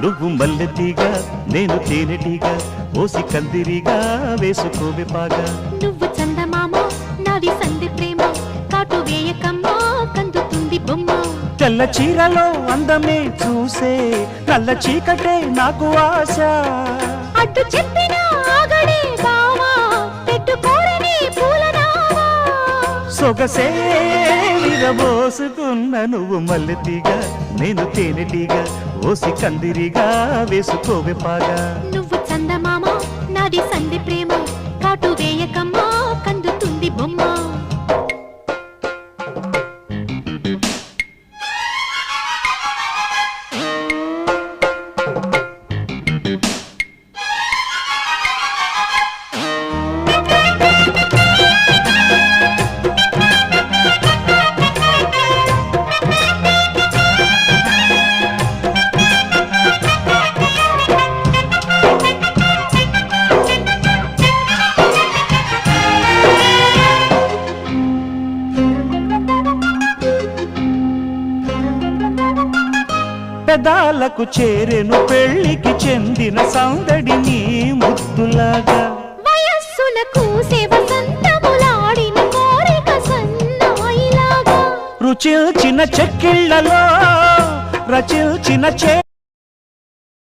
నువ్వు మల్లెతీగా నేను తేనెటీగా ఓసి కందిరిగా వేసుకోవే పాగా నువ్వు చందమామ నాది సంధి ప్రేమ కాటు వేయకమ్మా కందుతుంది బొమ్మ తెల్ల చీరలో అందమే చూసే నల్ల చీకటే నాకు ఆశ అడ్డు చెప్పిన ఆగడే బావా పెట్టుకోరని పూలనావా సొగసే విరబోసుకున్న నువ్వు మల్లెతీగా నేను తేనెటీగా ఓసి కందిరిగా వేసుకోవే పాగా నువ్వు చందమామ నాది సంధి ప్రేమ కాటు వేయకమ్మా కందుతుంది బొమ్మ పెదాలకు చేరెను పెళ్లికి చెందిన సందడి నీ ముద్దులాగా వయస్సులకు వసంతములాడిన కోరిక సన్నాయిలాగా రుచిల్చిన చెక్కిళ్లలో రచిల్చిన